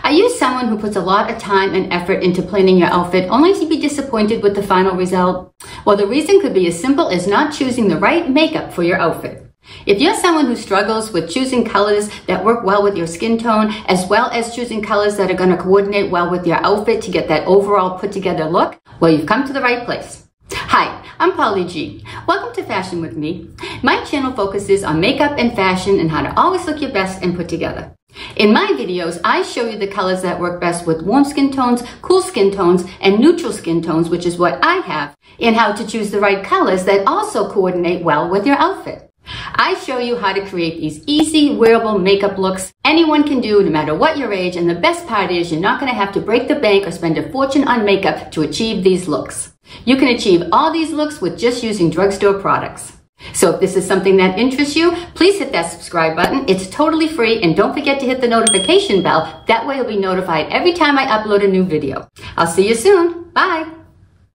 Are you someone who puts a lot of time and effort into planning your outfit only to be disappointed with the final result? Well, the reason could be as simple as not choosing the right makeup for your outfit. If you're someone who struggles with choosing colors that work well with your skin tone, as well as choosing colors that are going to coordinate well with your outfit to get that overall put together look, well, you've come to the right place. Hi, I'm Polly G. Welcome to Fashion with Me. My channel focuses on makeup and fashion and how to always look your best and put together. In my videos, I show you the colors that work best with warm skin tones, cool skin tones, and neutral skin tones, which is what I have, and how to choose the right colors that also coordinate well with your outfit. I show you how to create these easy, wearable makeup looks anyone can do no matter what your age, and the best part is you're not going to have to break the bank or spend a fortune on makeup to achieve these looks. You can achieve all these looks with just using drugstore products. So if this is something that interests you, please hit that subscribe button. It's totally free, and don't forget to hit the notification bell. That way you'll be notified every time I upload a new video. I'll see you soon. Bye.